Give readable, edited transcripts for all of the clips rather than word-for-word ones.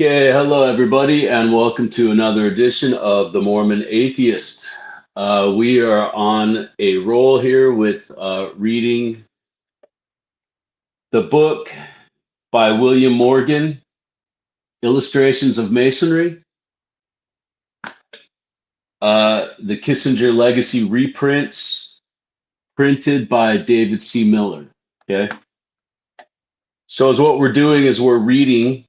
Okay, hello everybody, and welcome to another edition of The Mormon Atheist. We are on a roll here with reading the book by William Morgan, Illustrations of Masonry, the Kissinger Legacy reprints, printed by David C. Miller. Okay, so as what we're doing is we're reading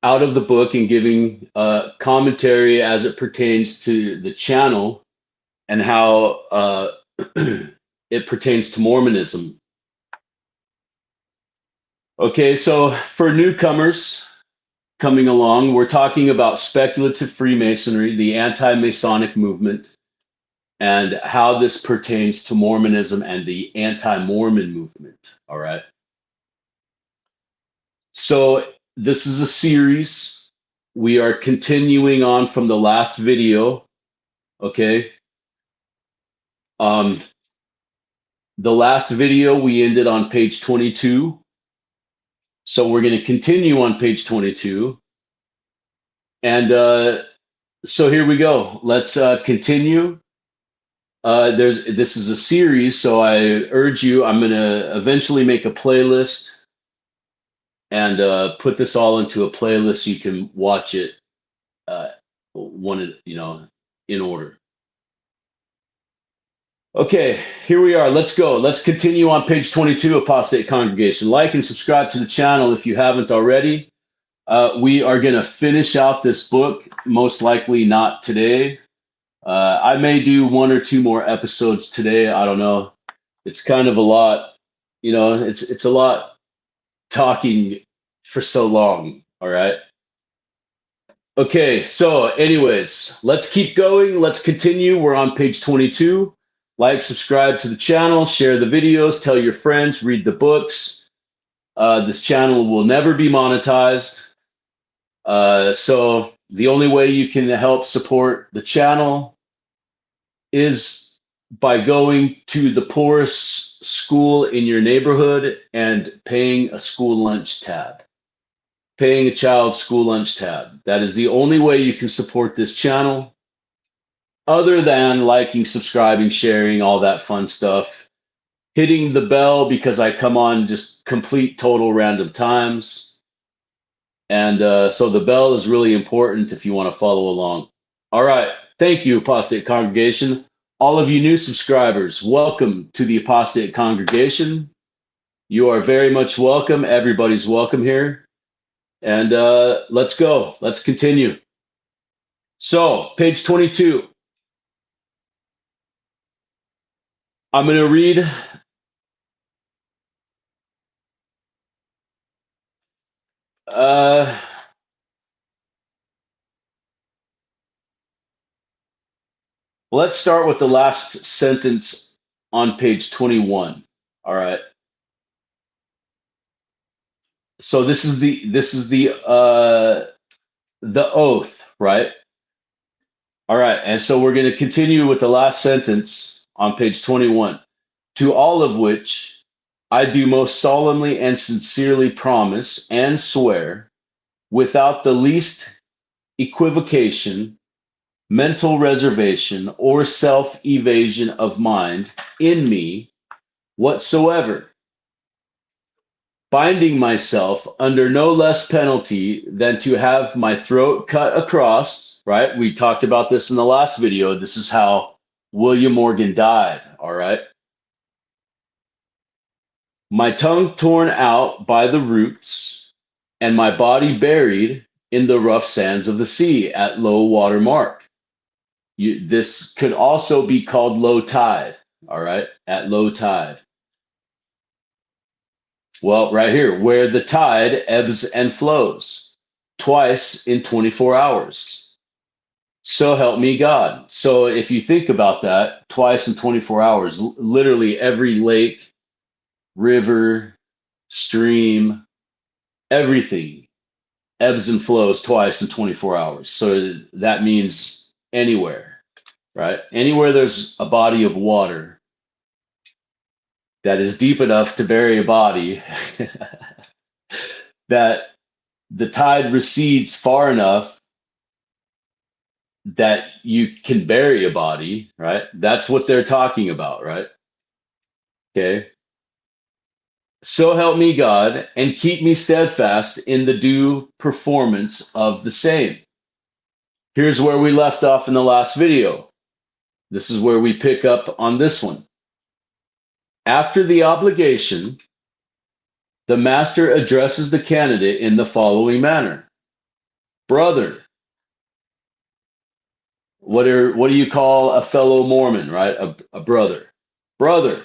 out of the book and giving commentary as it pertains to the channel and how it pertains to Mormonism. Okay, so for newcomers coming along, we're talking about speculative Freemasonry, the Anti-Masonic Movement, and how this pertains to Mormonism and the anti-Mormon movement. All right. So this is a series. We are continuing on from the last video. Okay. The last video we ended on page 22. So we're going to continue on page 22. And so here we go. Let's continue. This is a series, so I urge you, I'm going to eventually make a playlist and put this all into a playlist so you can watch it in order. Okay, here we are. Let's go. Let's continue on page 22, Apostate Congregation. Like and subscribe to the channel if you haven't already. We are going to finish out this book, most likely not today. I may do one or two more episodes today. I don't know. It's kind of a lot, it's a lot talking for so long. All right. Okay, so anyways, let's keep going. Let's continue. We're on page 22. Like, subscribe to the channel, share the videos, tell your friends, read the books. This channel will never be monetized. So the only way you can help support the channel is by going to the poorest school in your neighborhood and paying a school lunch tab. Paying a child's school lunch tab. That is the only way you can support this channel, other than liking, subscribing, sharing, all that fun stuff. Hitting the bell because I come on just complete total random times. And so the bell is really important if you want to follow along. All right. Thank you, Apostate Congregation. All of you new subscribers, welcome to the Apostate Congregation. You are very much welcome. Everybody's welcome here. And let's go. Let's continue. So, page 22. I'm going to read let's start with the last sentence on page 21. All right. So this is the oath, right? All right. And so we're going to continue with the last sentence on page 21. To all of which I do most solemnly and sincerely promise and swear, without the least equivocation, mental reservation, or self-evasion of mind in me whatsoever, binding myself under no less penalty than to have my throat cut across, right? We talked about this in the last video. This is how William Morgan died, all right? My tongue torn out by the roots, and my body buried in the rough sands of the sea at low water mark. This could also be called low tide, all right? At low tide. Well, right here, where the tide ebbs and flows twice in 24 hours. So help me God. So if you think about that, twice in 24 hours, literally every lake, river, stream, everything ebbs and flows twice in 24 hours. So that means anywhere, right? Anywhere there's a body of water that is deep enough to bury a body, that the tide recedes far enough that you can bury a body, right? That's what they're talking about, right? Okay. So help me God, and keep me steadfast in the due performance of the same. Here's where we left off in the last video. This is where we pick up on this one. After the obligation, the master addresses the candidate in the following manner. Brother, what do you call a fellow Mormon, right? A brother. Brother,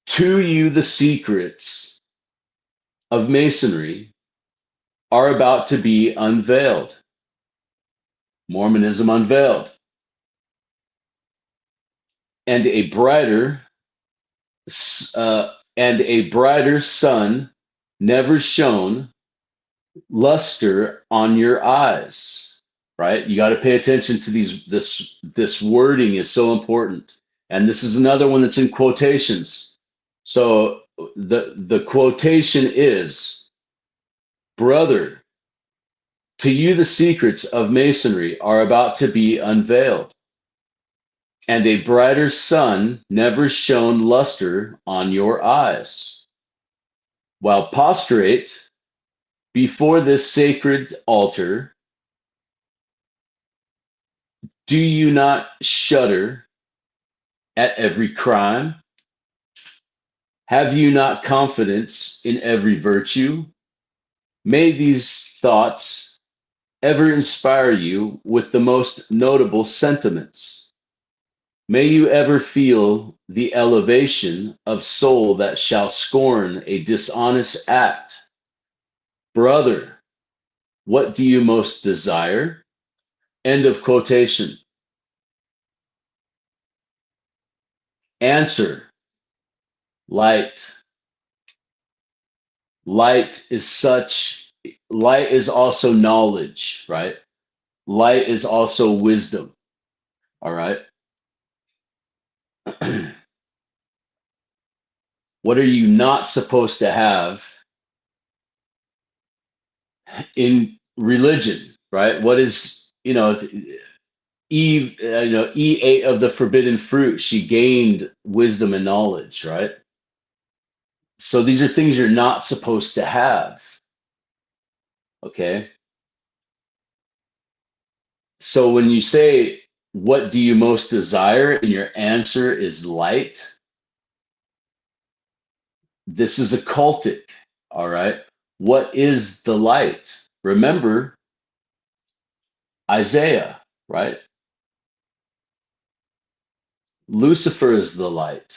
to you the secrets of Masonry are about to be unveiled. Mormonism unveiled. And a brighter sun never shone luster on your eyes, right? You got to pay attention to this wording is so important. And this is another one that's in quotations. So the quotation is, brother, to you the secrets of Masonry are about to be unveiled, and a brighter sun never shone luster on your eyes. While prostrate before this sacred altar, do you not shudder at every crime? Have you not confidence in every virtue? May these thoughts ever inspire you with the most notable sentiments. May you ever feel the elevation of soul that shall scorn a dishonest act. Brother, what do you most desire? End of quotation. Answer, light. Light is also knowledge, right? Light is also wisdom, all right? What are you not supposed to have in religion, right? What is, Eve, Eve ate of the forbidden fruit. She gained wisdom and knowledge, right? So these are things you're not supposed to have. Okay. So when you say, what do you most desire? And your answer is light. This is occultic. All right. What is the light? Remember Isaiah, right? Lucifer is the light.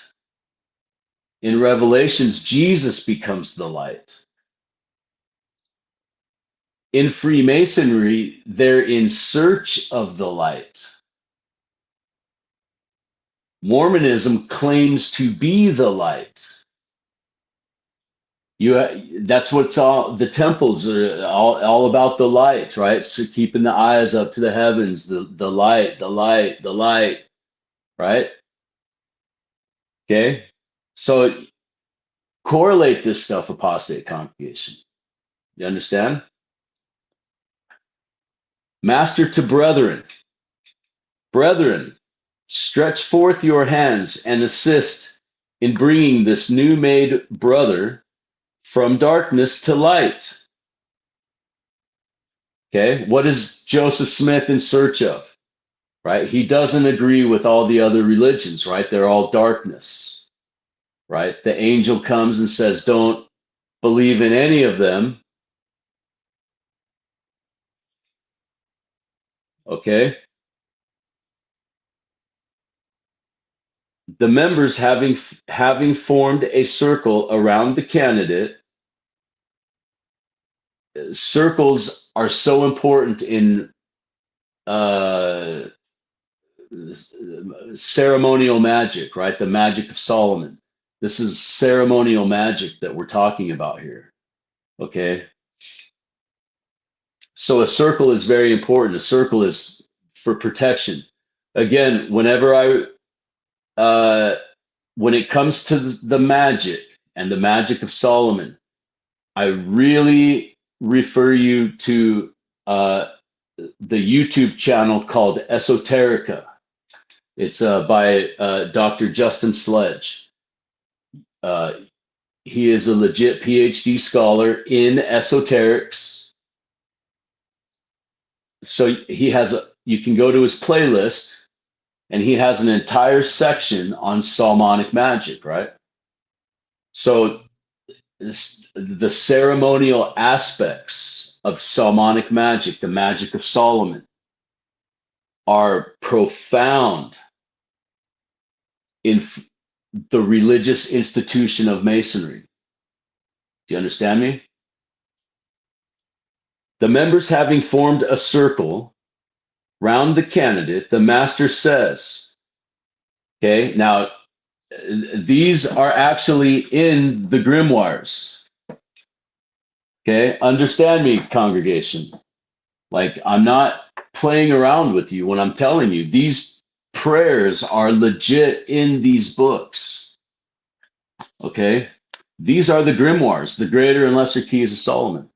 In Revelations, Jesus becomes the light. In Freemasonry, they're in search of the light. Mormonism claims to be the light. That's what's all the temples are all about, the light, right? So keeping the eyes up to the heavens, the light, right? Okay. So correlate this stuff, apostate congregation. You understand? Master to brethren. Brethren, stretch forth your hands and assist in bringing this new made brother from darkness to light. Okay, what is Joseph Smith in search of? Right? He doesn't agree with all the other religions, right? They're all darkness, right? The angel comes and says, don't believe in any of them. Okay. The members having formed a circle around the candidate. Circles are so important in ceremonial magic, right? The magic of Solomon. This is ceremonial magic that we're talking about here. Okay. So a circle is very important. A circle is for protection. Again, when it comes to the magic and the magic of Solomon, I really refer you to the YouTube channel called Esoterica. It's by Dr. Justin Sledge. He is a legit PhD scholar in esoterics. So you can go to his playlist, and he has an entire section on Solomonic magic, right? So the ceremonial aspects of Solomonic magic, the magic of Solomon, are profound in the religious institution of Masonry. Do you understand me? The members having formed a circle round the candidate, the master says, okay, now these are actually in the grimoires. Okay, understand me, congregation. Like, I'm not playing around with you when I'm telling you these prayers are legit in these books. Okay, these are the grimoires, the greater and lesser keys of Solomon.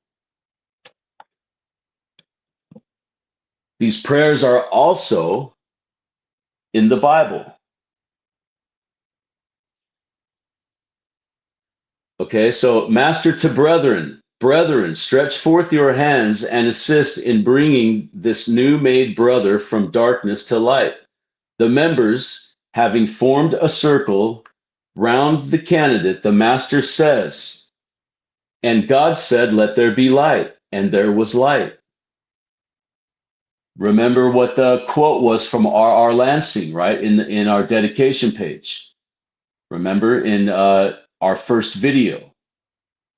These prayers are also in the Bible. Okay, so master to brethren, stretch forth your hands and assist in bringing this new made brother from darkness to light. The members, having formed a circle round the candidate, the master says, and God said, let there be light, and there was light. Remember what the quote was from R.R. Lansing, right? In our dedication page. Remember in our first video,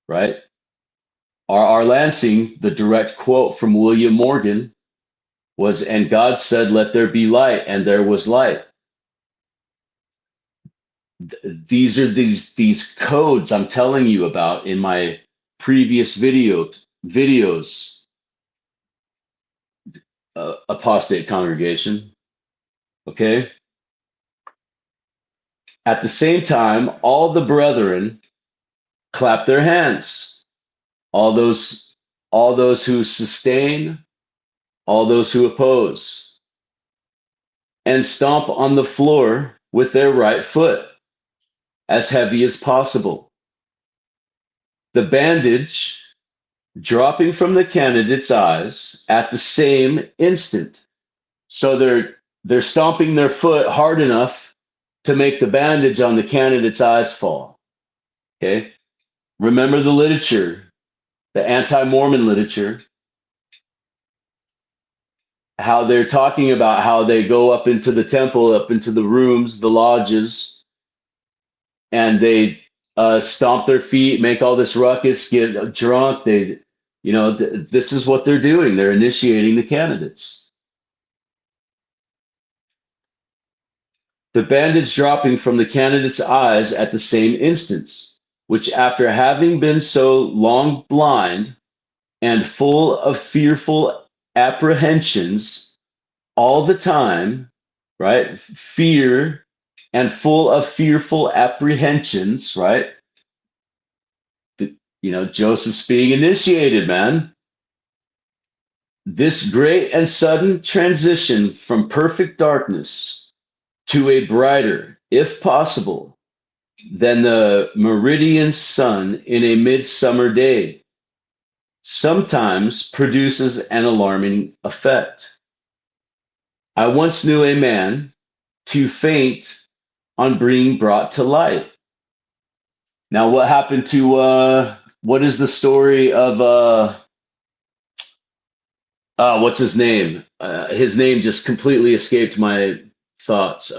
right? R.R. Lansing, the direct quote from William Morgan was, and God said, let there be light, and there was light. These are these codes I'm telling you about in my previous videos, apostate congregation. Okay. At the same time, all the brethren clap their hands. All those who sustain, all those who oppose, and stomp on the floor with their right foot as heavy as possible. The bandage dropping from the candidate's eyes at the same instant. So they're stomping their foot hard enough to make the bandage on the candidate's eyes fall. Okay? Remember the literature, the anti-Mormon literature, how they're talking about how they go up into the temple, up into the rooms, the lodges, and they stomp their feet, make all this ruckus, get drunk. This is what they're doing. They're initiating the candidates. The bandage dropping from the candidate's eyes at the same instance, which after having been so long blind and full of fearful apprehensions all the time, right? Fear and full of fearful apprehensions, right? Joseph's being initiated, man. This great and sudden transition from perfect darkness to a brighter, if possible, than the meridian sun in a midsummer day sometimes produces an alarming effect. I once knew a man to faint on being brought to light. Now, what happened to what is the story of what's his name? His name just completely escaped my thoughts.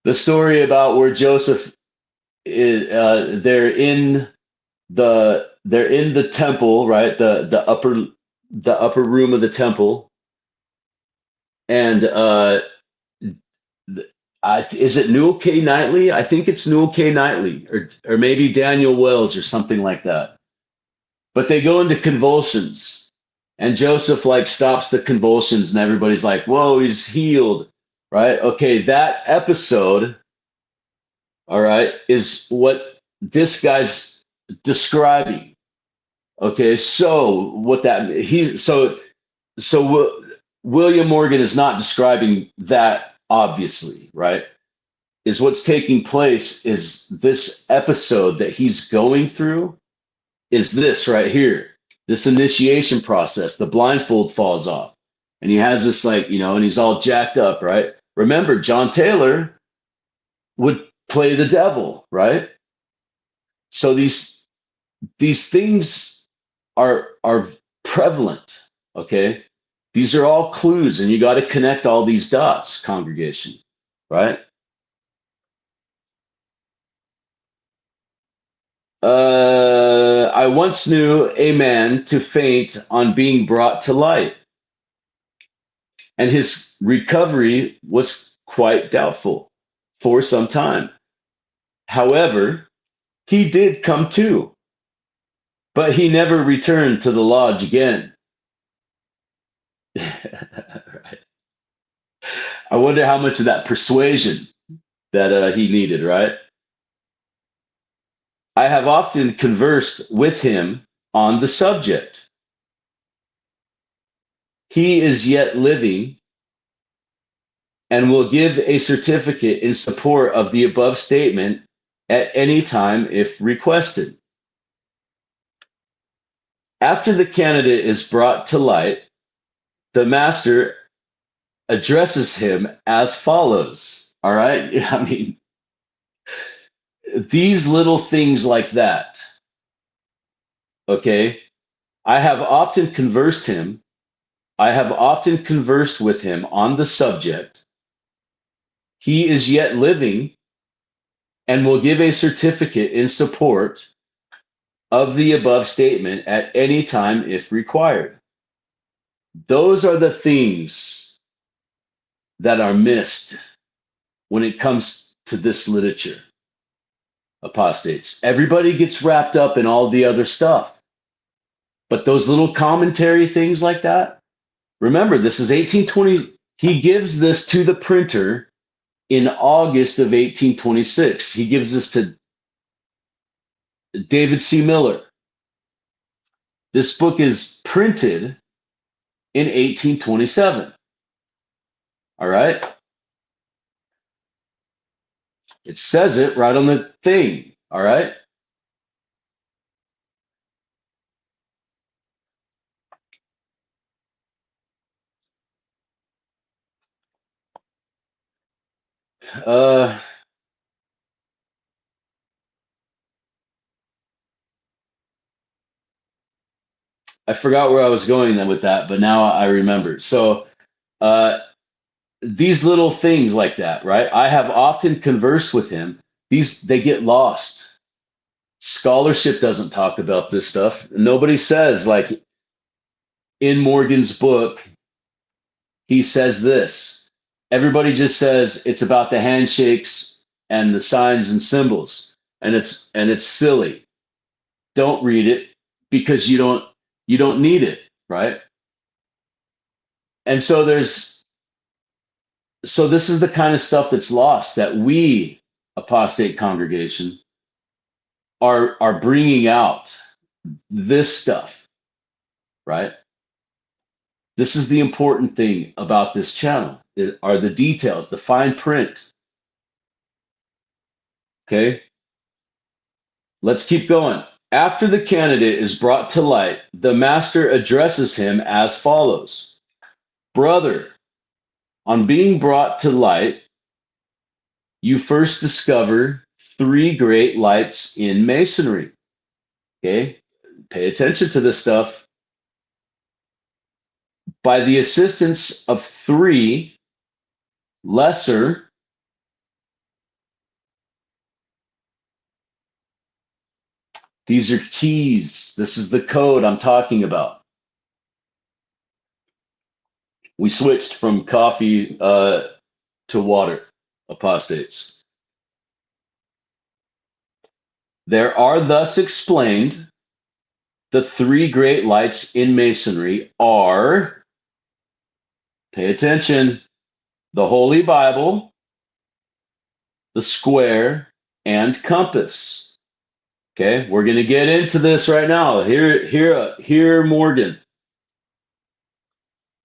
The story about where Joseph is, they're in the temple, right? The upper room of the temple, and is it Newell K. Knightley? I think it's Newell K. Knightley, or maybe Daniel Wells or something like that. But they go into convulsions, and Joseph stops the convulsions, and everybody's like, "Whoa, he's healed!" Right? Okay, that episode, all right, is what this guy's describing. Okay, so what that he so William Morgan is not describing that, obviously, right? Is what's taking place is this episode that he's going through is this right here, this initiation process. The blindfold falls off, and he has this, like, and he's all jacked up, right? Remember, John Taylor would play the devil, right? So these things are prevalent. Okay, these are all clues, and you got to connect all these dots, congregation, right? I once knew a man to faint on being brought to light, and his recovery was quite doubtful for some time. However, he did come to, but he never returned to the lodge again. Right. I wonder how much of that persuasion that he needed, right? I have often conversed with him on the subject. He is yet living and will give a certificate in support of the above statement at any time if requested. After the candidate is brought to light, the master addresses him as follows. All right? I mean, these little things like that. Okay? I have often conversed with him on the subject. He is yet living and will give a certificate in support of the above statement at any time if required. Those are the things that are missed when it comes to this literature, apostates. Everybody gets wrapped up in all the other stuff. But those little commentary things like that, remember, this is 1820. He gives this to the printer in August of 1826. He gives this to David C. Miller. This book is printed in 1827. All right? It says it right on the thing. All right? I forgot where I was going then with that, but now I remember. So these little things like that, right? I have often conversed with him. They get lost. Scholarship doesn't talk about this stuff. Nobody says, like, in Morgan's book, he says this. Everybody just says it's about the handshakes and the signs and symbols, and it's silly. Don't read it because you don't need it, right? And so this is the kind of stuff that's lost, that we, apostate congregation, are bringing out this stuff, right? This is the important thing about this channel, are the details, the fine print. Okay, let's keep going. After the candidate is brought to light, the master addresses him as follows. Brother, on being brought to light, you first discover 3 great lights in Masonry. Okay, pay attention to this stuff. By the assistance of 3 lesser, these are keys. This is the code I'm talking about. We switched from coffee to water, apostates. There are thus explained the 3 great lights in Masonry are, pay attention, the Holy Bible, the square, and compass. Okay, we're going to get into this right now. Here, Morgan.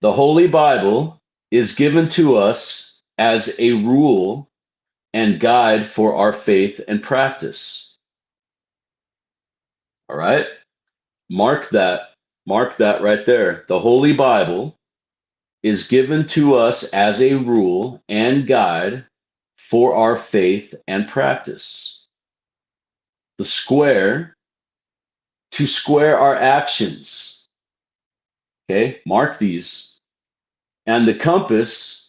The Holy Bible is given to us as a rule and guide for our faith and practice. All right? Mark that. Mark that right there. The Holy Bible is given to us as a rule and guide for our faith and practice. The square, to square our actions. Okay, mark these. And the compass,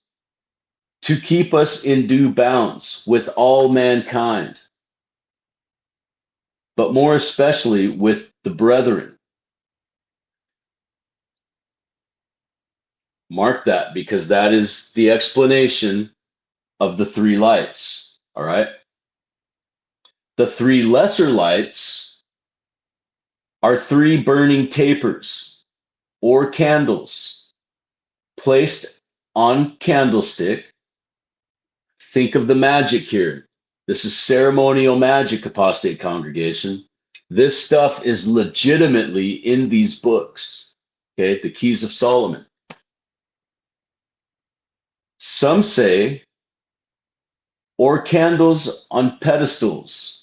to keep us in due bounds with all mankind, but more especially with the brethren. Mark that, because that is the explanation of the three lights. All right. The three lesser lights are three burning tapers or candles placed on candlestick. Think of the magic here. This is ceremonial magic, apostate congregation. This stuff is legitimately in these books. Okay, the Keys of Solomon. Some say, or candles on pedestals.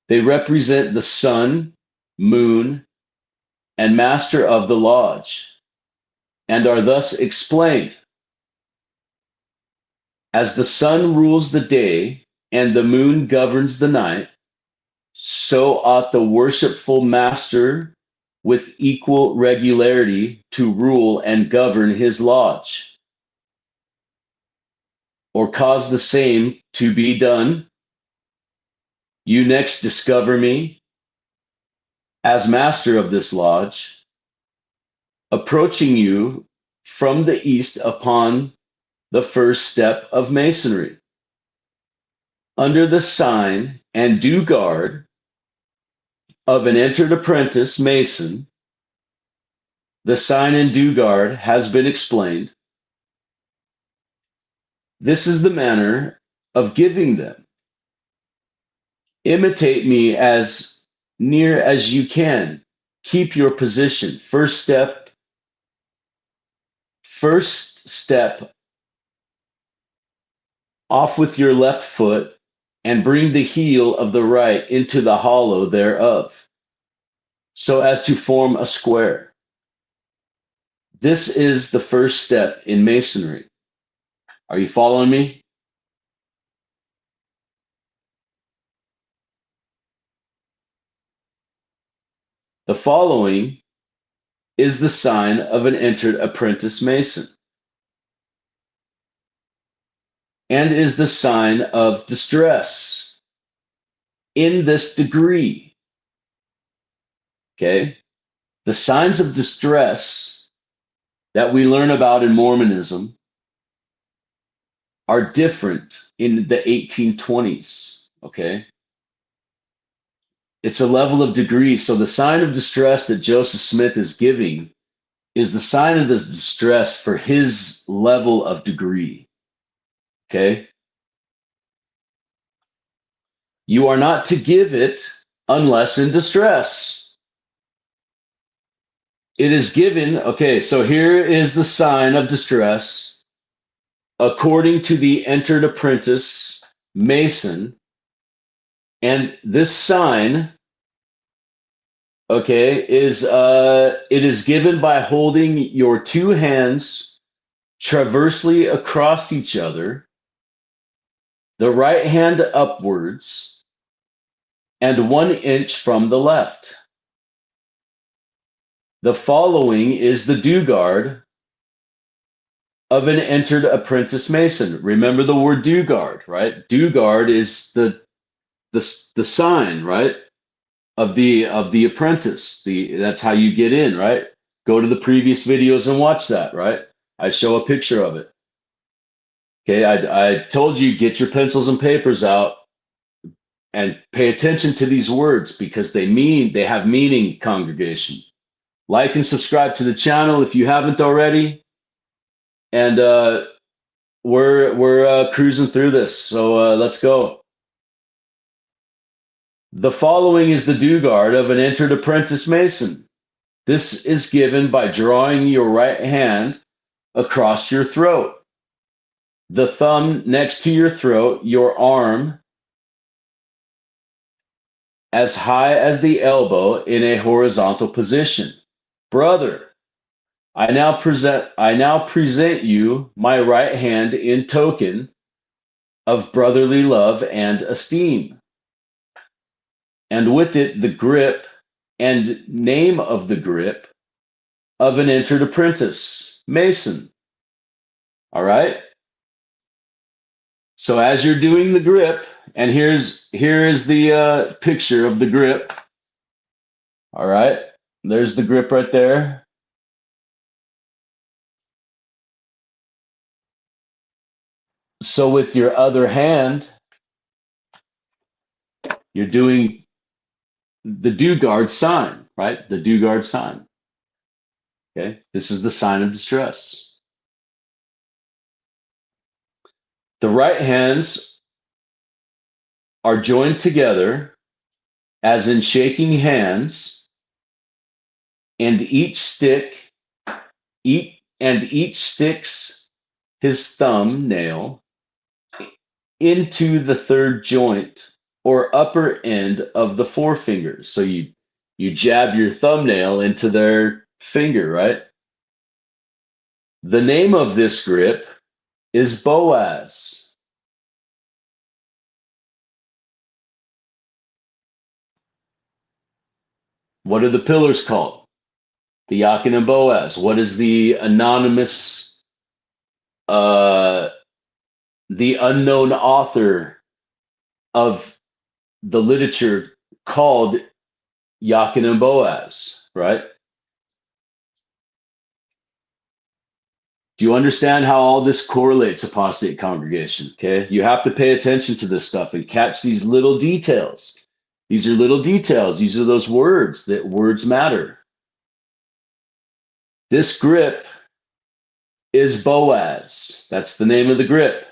They represent the sun, moon, and master of the lodge, and are thus explained. As the sun rules the day and the moon governs the night, so ought the worshipful master with equal regularity to rule and govern his lodge, or cause the same to be done. You next discover me as master of this lodge, approaching you from the east upon the first step of Masonry, under the sign and due guard of an entered apprentice Mason. The sign and due guard has been explained. This is the manner of giving them. Imitate me as near as you can. Keep your position. First step off with your left foot and bring the heel of the right into the hollow thereof, so as to form a square. This is the first step in Masonry. Are you following me? The following is the sign of an entered apprentice Mason, and is the sign of distress in this degree. Okay? The signs of distress that we learn about in Mormonism are different in the 1820s. Okay? It's a level of degree. So the sign of distress that Joseph Smith is giving is the sign of the distress for his level of degree. Okay? You are not to give it unless in distress. It is given, okay, so here is the sign of distress according to the entered apprentice Mason. And this sign, okay, it is given by holding your two hands transversely across each other, the right hand upwards, and 1 inch from the left. The following is the due guard of an entered apprentice Mason. Remember the word due guard, right? Due guard is the sign, right, of the apprentice. That's how you get in, right? Go to the previous videos and watch that, right? I show a picture of it. Okay, I told you, get your pencils and papers out and pay attention to these words because they have meaning, congregation. Like and subscribe to the channel if you haven't already. And we're cruising through this, so let's go. The following is the due guard of an entered apprentice Mason. This is given by drawing your right hand across your throat, the thumb next to your throat, your arm as high as the elbow in a horizontal position. Brother, I now present you my right hand in token of brotherly love and esteem, and with it the grip and name of the grip of an entered apprentice Mason. All right. So as you're doing the grip, and here is the picture of the grip. All right, there's the grip right there. So with your other hand, you're doing the due guard sign, right? The due guard sign. Okay, this is the sign of distress. The right hands are joined together as in shaking hands, and each sticks his thumbnail into the third joint or upper end of the forefinger. So you jab your thumbnail into their finger, right? The name of this grip is Boaz. What are the pillars called? The Yakin and Boaz. What is the anonymous, the unknown author of the literature called Yakin and Boaz, right? Do you understand how all this correlates, apostate congregation? Okay, you have to pay attention to this stuff and catch these little details. These are little details. These are those words, that words matter. This grip is Boaz. That's the name of the grip.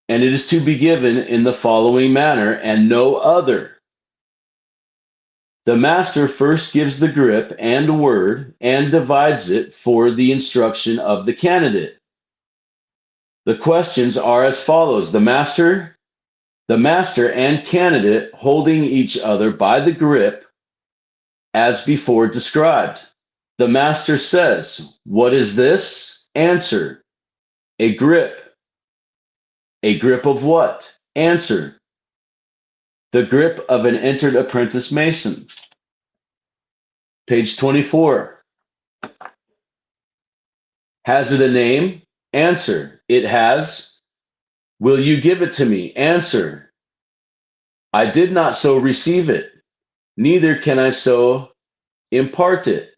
And it is to be given in the following manner and no other. The master first gives the grip and word and divides it for the instruction of the candidate. The questions are as follows. The master and candidate holding each other by the grip as before described. The master says, "What is this?" Answer, "A grip." "A grip of what?" Answer, "The grip of an entered apprentice Mason." Page 24. Has it a name? Answer, "It has." "Will you give it to me?" Answer, "I did not so receive it, neither can I so impart it."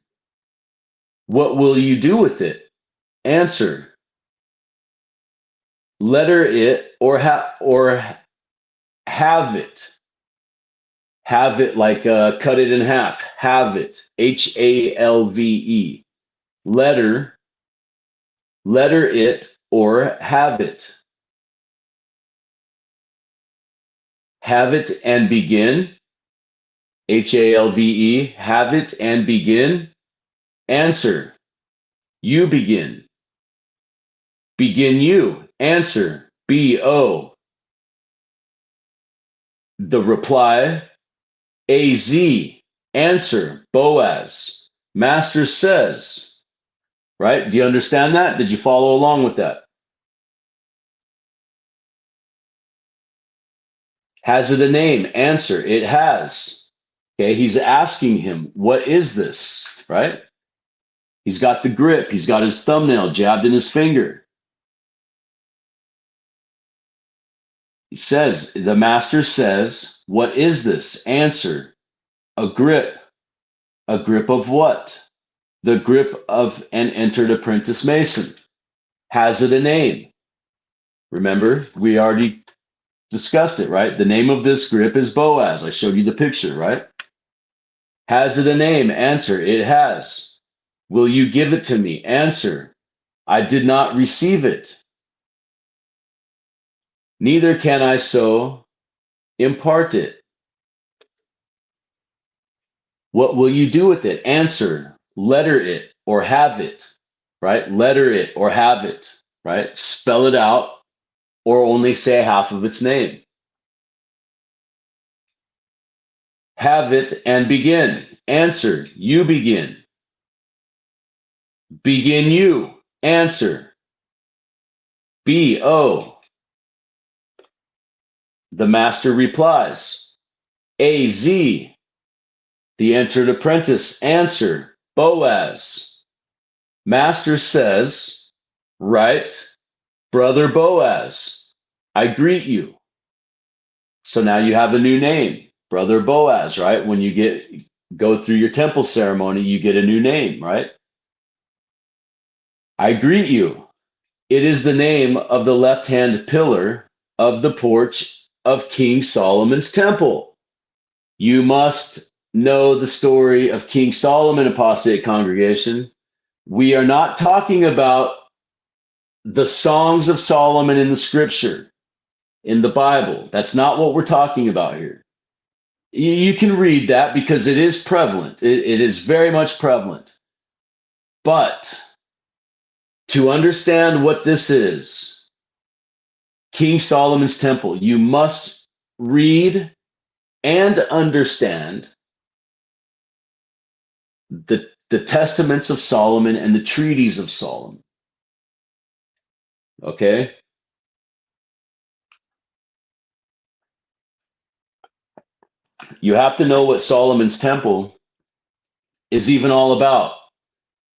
"What will you do with it?" Answer, "Letter it or have it." Have it like cut it in half. Have it. HALVE. Letter it or have it. Have it and begin. HALVE. Have it and begin. Answer, "You begin." "Begin you." Answer, BO. The reply, AZ. Answer, Boaz. Master says, right? Do you understand that? Did you follow along with that? Has it a name? Answer, "It has." Okay, he's asking him, what is this, right? He's got the grip. He's got his thumbnail jabbed in his finger. He says, the master says, "What is this?" Answer, "A grip." "A grip of what?" "The grip of an entered apprentice Mason." Has it a name? Remember, we already discussed it, right? The name of this grip is Boaz. I showed you the picture, right? Has it a name? Answer, "It has." "Will you give it to me?" Answer, "I did not receive it, neither can I so impart it." What will you do with it? Answer, letter it or have it, right? Letter it or have it, right? Spell it out or only say half of its name. Have it and begin. Answer, you begin. Begin you. Answer, B-O. The master replies, A-Z. The entered apprentice, answer, Boaz. Master says, right, brother Boaz, I greet you. So now you have a new name, brother Boaz, right? When you go through your temple ceremony, you get a new name, right? I greet you. It is the name of the left-hand pillar of the porch of King Solomon's temple. You must know the story of King Solomon, apostate congregation. We are not talking about the songs of Solomon in the scripture, in the Bible. That's not what we're talking about here. You can read that because it is prevalent. It is very much prevalent. But to understand what this is, King Solomon's temple, you must read and understand the testaments of Solomon and the treaties of Solomon. Okay? You have to know what Solomon's temple is even all about.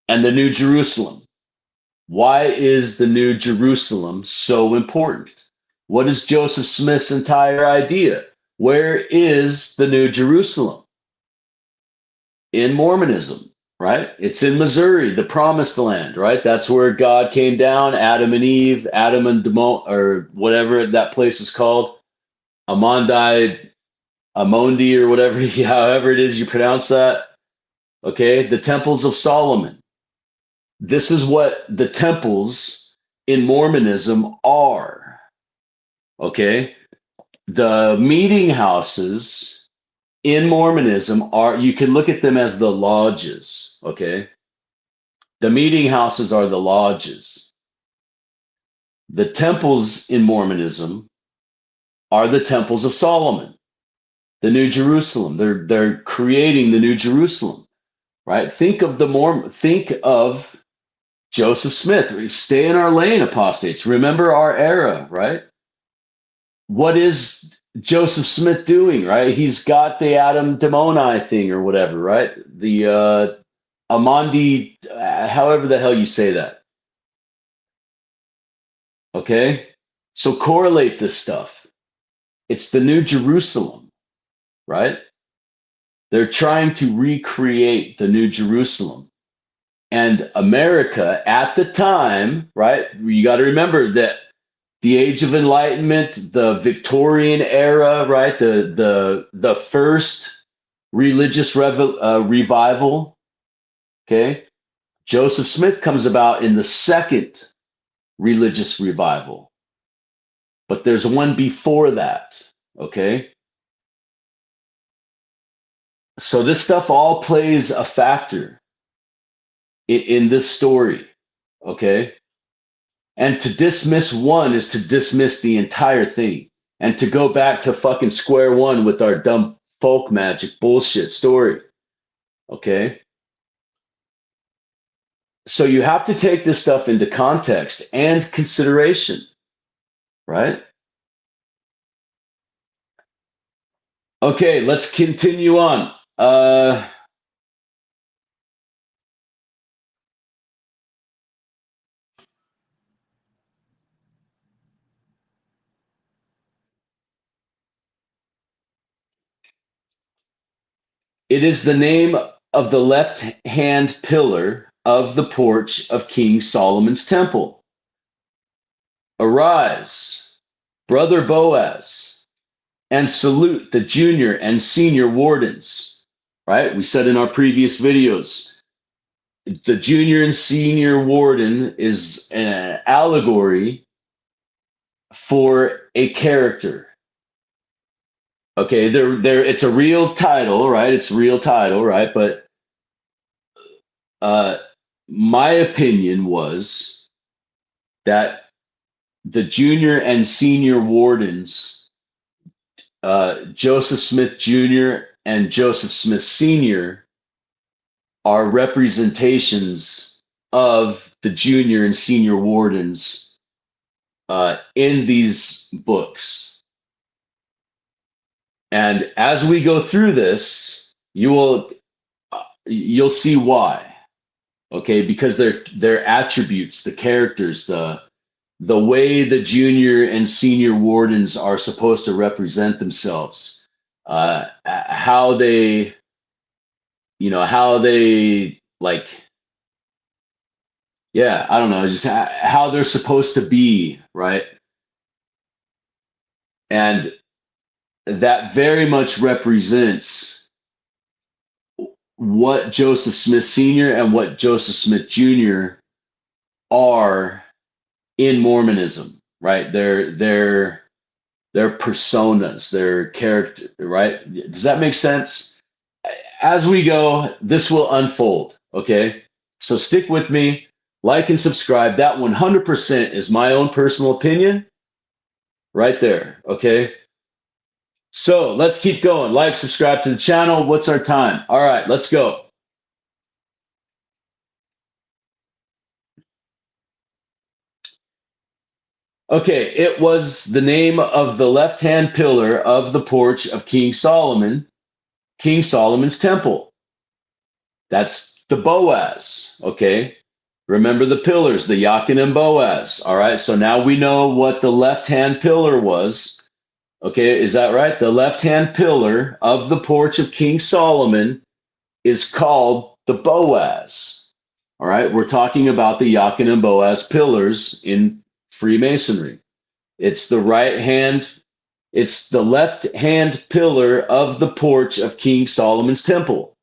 And the New Jerusalem. Why is the New Jerusalem so important? What is Joseph Smith's entire idea? Where is the New Jerusalem? In Mormonism, right? It's in Missouri, the promised land, right? That's where God came down, Adam and Eve, Adam and Demo, or whatever that place is called, Amondi, or whatever, however it is you pronounce that. Okay, the temples of Solomon. This is what the temples in Mormonism are. Okay, the meeting houses in Mormonism are, you can look at them as the lodges. Okay, the meeting houses are the lodges. The temples in Mormonism are the temples of Solomon, the New Jerusalem. They're creating the New Jerusalem, right? Think of Joseph Smith. Stay in our lane, apostates. Remember our era, right? What is Joseph Smith doing, right? He's got the Adam Demoni thing or whatever, right? The Amondi, however the hell you say that. Okay? So correlate this stuff. It's the New Jerusalem, right? They're trying to recreate the New Jerusalem. And America at the time, right? You got to remember that the Age of Enlightenment, the Victorian era, right? The first religious revival. Okay, Joseph Smith comes about in the second religious revival, but there's one before that. Okay, so this stuff all plays a factor in this story. Okay. And to dismiss one is to dismiss the entire thing. And to go back to fucking square one with our dumb folk magic bullshit story. Okay? So you have to take this stuff into context and consideration, right? Okay, let's continue on. It is the name of the left-hand pillar of the porch of King Solomon's temple. Arise, brother Boaz, and salute the junior and senior wardens, right? We said in our previous videos, the junior and senior warden is an allegory for a character. Okay, it's a real title, right? It's a real title, right? But my opinion was that the junior and senior wardens, Joseph Smith Jr. and Joseph Smith Sr., are representations of the junior and senior wardens in these books. And as we go through this, you'll see why. Okay, because their attributes, the characters, the way the junior and senior wardens are supposed to represent themselves, how they, like, yeah, I don't know, just how they're supposed to be, right? And that very much represents what Joseph Smith Sr. and what Joseph Smith Jr. are in Mormonism, right? Their personas, their character, right? Does that make sense? As we go, this will unfold, okay? So stick with me, like and subscribe. That 100% is my own personal opinion right there, okay? So let's keep going. Like, subscribe to the channel. What's our time? All right, let's go. Okay, it was the name of the left-hand pillar of the porch of King Solomon, King Solomon's temple. That's the Boaz, okay? Remember the pillars, the Yakin and Boaz. All right, so now we know what the left-hand pillar was. Okay, is that right? The left-hand pillar of the porch of King Solomon is called the Boaz. All right, we're talking about the Yakin and Boaz pillars in Freemasonry. It's the it's the left-hand pillar of the porch of King Solomon's temple.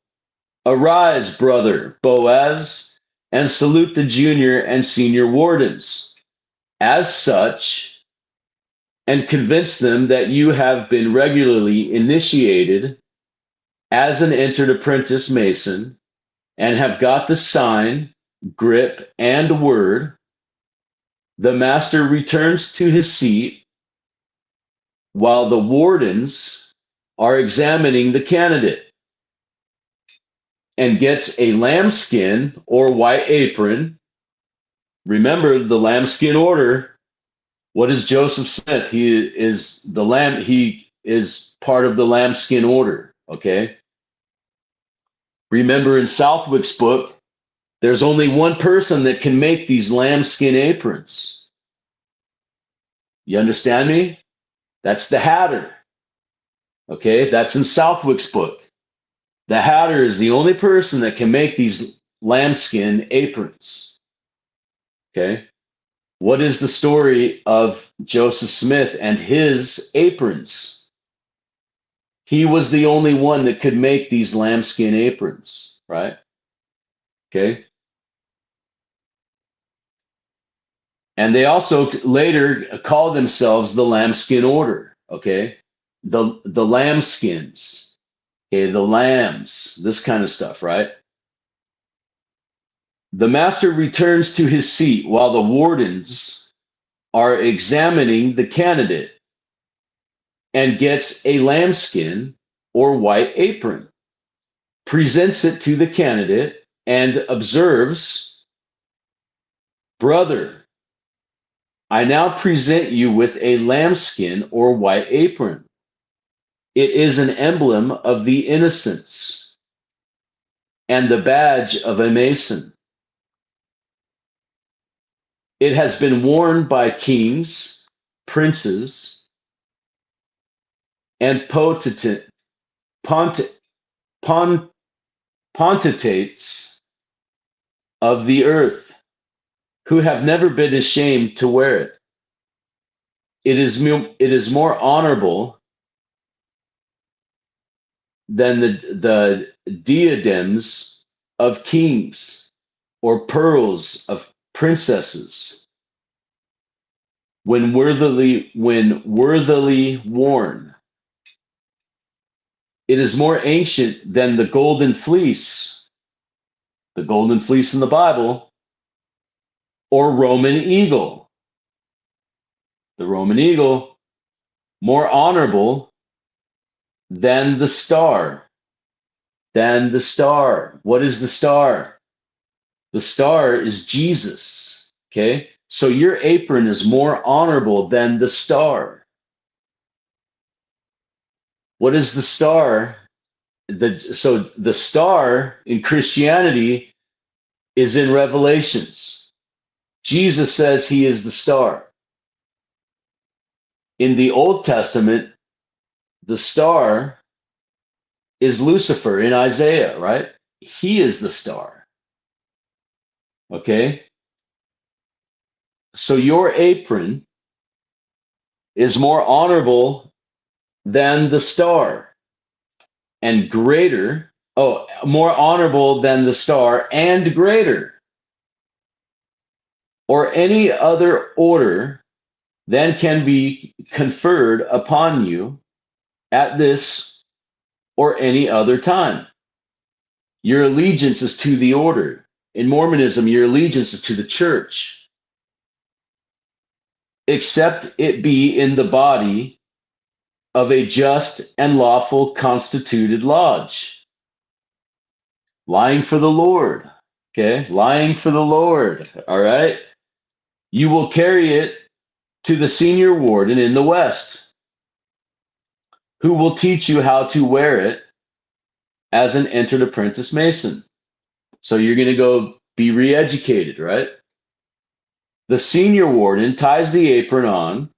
Arise, brother Boaz, and salute the junior and senior wardens as such, and convince them that you have been regularly initiated as an entered apprentice Mason and have got the sign, grip, and word. The master returns to his seat while the wardens are examining the candidate and gets a lambskin or white apron. Remember the lambskin order. What is Joseph Smith? He is part of the lambskin order, okay? Remember in Southwick's book, there's only one person that can make these lambskin aprons. You understand me? That's the Hatter. Okay, that's in Southwick's book. The Hatter is the only person that can make these lambskin aprons. Okay, what is the story of Joseph Smith and his aprons? He was the only one that could make these lambskin aprons, right? Okay. And they also later called themselves the Lambskin Order, okay? The lambskins, okay, the lambs, this kind of stuff, right? The master returns to his seat while the wardens are examining the candidate and gets a lambskin or white apron, presents it to the candidate, and observes, brother, I now present you with a lambskin or white apron. It is an emblem of the innocence and the badge of a Mason. It has been worn by kings, princes, and potentates of the earth who have never been ashamed to wear it. It is more honorable than the diadems of kings or pearls of princesses when worthily worn. It is more ancient than the golden fleece in the Bible, or Roman eagle. The Roman eagle, more honorable than the star. Than the star. What is the star? The star is Jesus. Okay? So your apron is more honorable than the star. What is the star? So the star in Christianity is in Revelations. Jesus says he is the star. In the Old Testament, the star is Lucifer in Isaiah, right? He is the star. Okay? So your apron is more honorable than the star, and greater, more honorable than the star and greater, or any other order than can be conferred upon you at this or any other time. Your allegiance is to the order. In Mormonism, your allegiance is to the church, except it be in the body of a just and lawful constituted lodge. Lying for the Lord. Okay? Lying for the Lord. All right? You will carry it to the senior warden in the West, who will teach you how to wear it as an entered apprentice Mason. So you're going to go be re-educated, right? The senior warden ties the apron on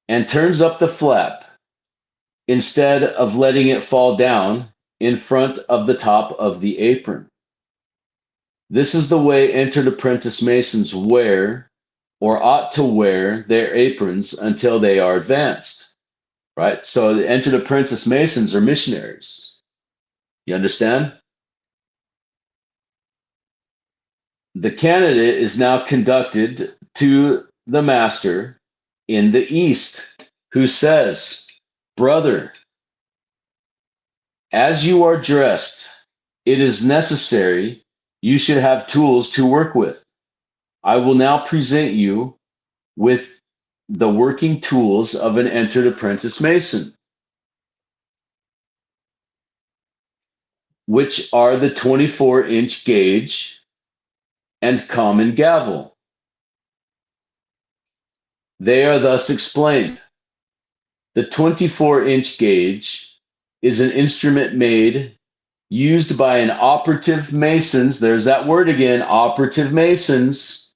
and turns up the flap instead of letting it fall down in front of the top of the apron. This is the way entered apprentice Masons wear or ought to wear their aprons until they are advanced, right? So the entered apprentice Masons are missionaries. You understand? The candidate is now conducted to the master in the East, who says, "Brother, as you are dressed, it is necessary you should have tools to work with. I will now present you with the working tools of an entered apprentice Mason, which are the 24-inch gauge and common gavel. They are thus explained. The 24-inch gauge is an instrument used by an operative Masons. There's that word again, operative Masons.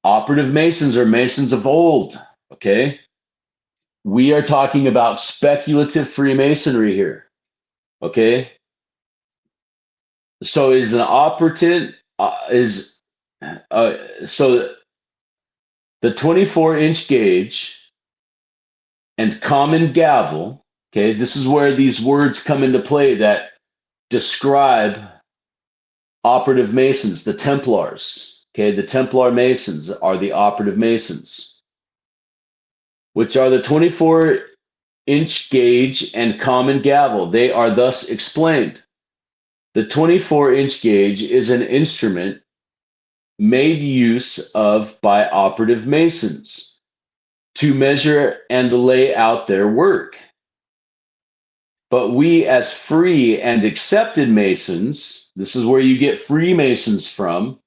Operative Masons are Masons of old, okay? We are talking about speculative Freemasonry here, okay? So is an operative, so the 24-inch gauge and common gavel, okay, this is where these words come into play that describe operative Masons, the Templars, okay, the Templar Masons are the operative Masons, which are the 24-inch gauge and common gavel. They are thus explained. The 24-inch gauge is an instrument made use of by operative Masons to measure and lay out their work. But we as free and accepted Masons, this is where you get Freemasons from,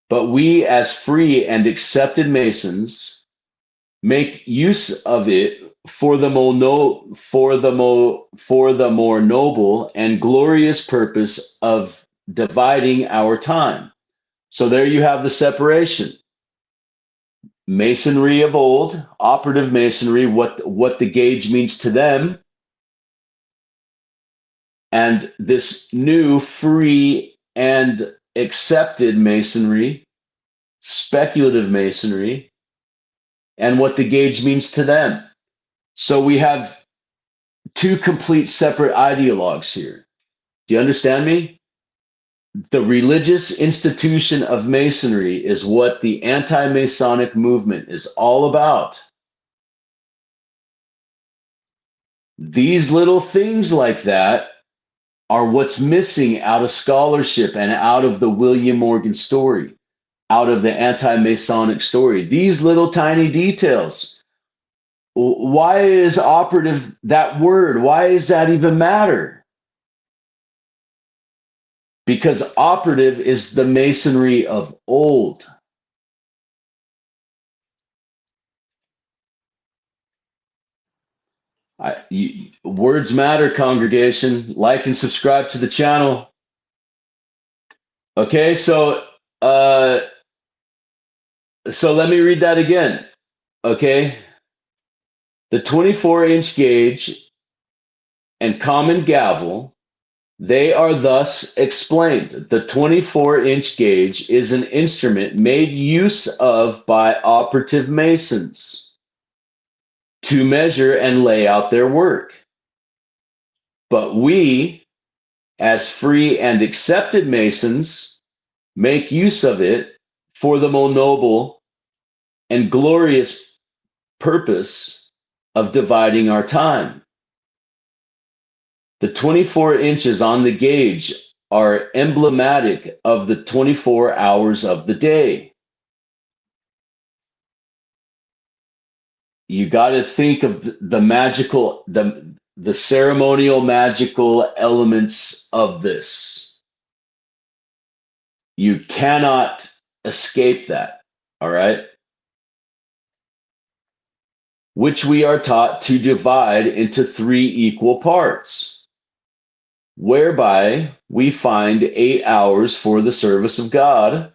but we as free and accepted Masons make use of it for the more noble and glorious purpose of dividing our time. So there you have the separation. Masonry of old, operative Masonry, what the gauge means to them, and this new free and accepted Masonry, speculative Masonry, and what the gauge means to them. So we have two complete separate ideologues here. Do you understand me? The religious institution of Masonry is what the Anti-Masonic Movement is all about. These little things like that are what's missing out of scholarship and out of the William Morgan story, out of the anti-Masonic story. These little tiny details. Why is operative that word? Why does that even matter? Because operative is the Masonry of old. Words matter, congregation. Like and subscribe to the channel. Okay, so let me read that again. Okay, the 24-inch gauge and common gavel, they are thus explained. The 24-inch gauge is an instrument made use of by operative Masons to measure and lay out their work. But we, as free and accepted Masons, make use of it for the more noble and glorious purpose of dividing our time. The 24 inches on the gauge are emblematic of the 24 hours of the day. You got to think of the magical, the ceremonial magical elements of this. You cannot escape that, all right? Which we are taught to divide into 3 equal parts, whereby we find 8 hours for the service of God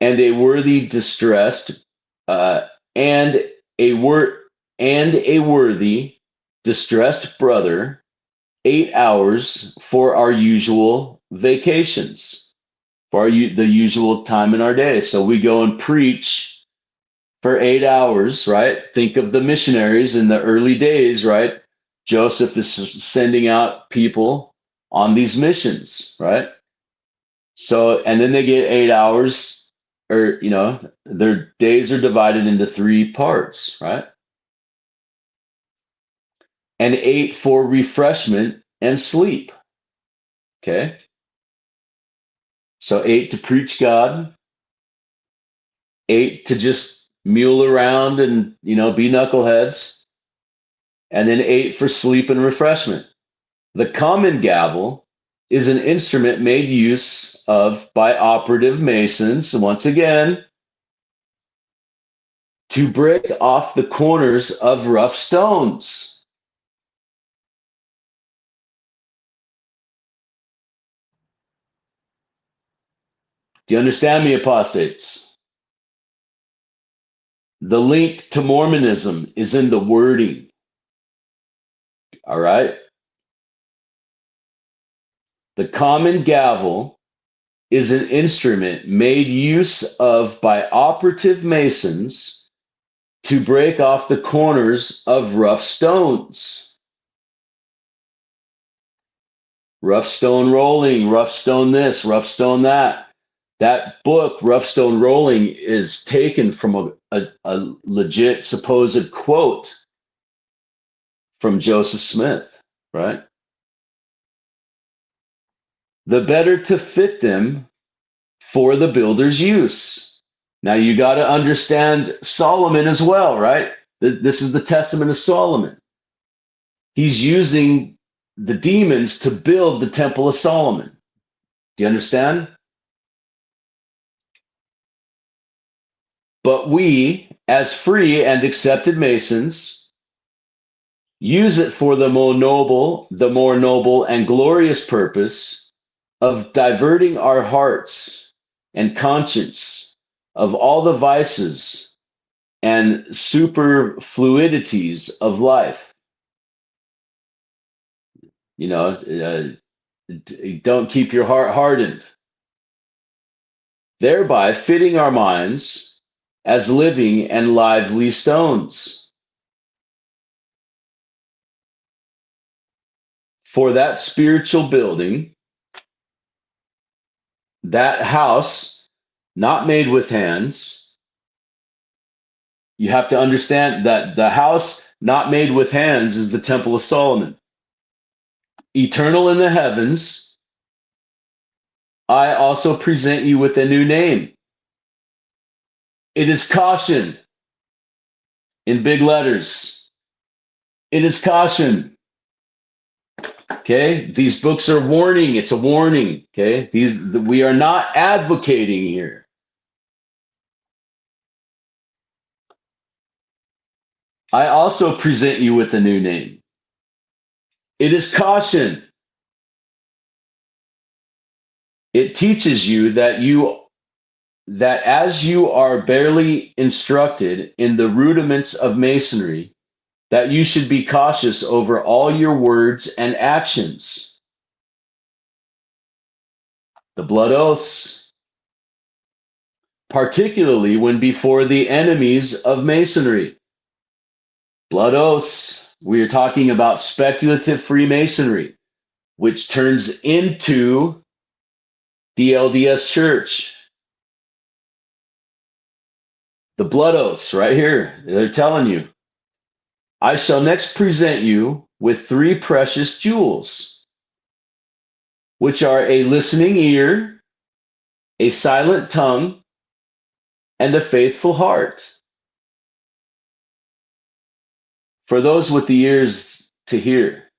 and a worthy distressed and a worthy distressed brother 8 hours for our usual vacations, for the usual time in our day. So we go and preach for 8 hours, right? Think of the missionaries in the early days, right? Joseph is sending out people on these missions, right? So, and then they get 8 hours, or, their days are divided into 3 parts, right? And 8 for refreshment and sleep. Okay. So 8 to preach God, 8 to just mule around and, be knuckleheads, and then 8 for sleep and refreshment. The common gavel is an instrument made use of by operative Masons, once again, to break off the corners of rough stones. Do you understand me, apostates? The link to Mormonism is in the wording. All right? The common gavel is an instrument made use of by operative Masons to break off the corners of rough stones. Rough stone rolling, rough stone this, rough stone that. That book, Rough Stone Rolling, is taken from a legit supposed quote from Joseph Smith, right? The better to fit them for the builder's use. Now you got to understand Solomon as well, right? This is the Testament of Solomon. He's using the demons to build the Temple of Solomon. Do you understand? But we, as free and accepted Masons, use it for the more noble and glorious purpose of diverting our hearts and conscience of all the vices and superfluidities of life. Don't keep your heart hardened, thereby fitting our minds as living and lively stones. For that spiritual building, that house, not made with hands. You have to understand that the house not made with hands, is the Temple of Solomon. Eternal in the heavens, I also present you with a new name. It is caution in big letters. It is caution. Okay, these books are warning. It's a warning. Okay, we are not advocating here. I also present you with a new name. It is caution. It teaches you that as you are barely instructed in the rudiments of Masonry, that you should be cautious over all your words and actions. The blood oaths, particularly when before the enemies of Masonry. Blood oaths, we are talking about speculative Freemasonry, which turns into the LDS Church. The blood oaths, right here, they're telling you, I shall next present you with 3 precious jewels, which are a listening ear, a silent tongue, and a faithful heart. For those with the ears to hear,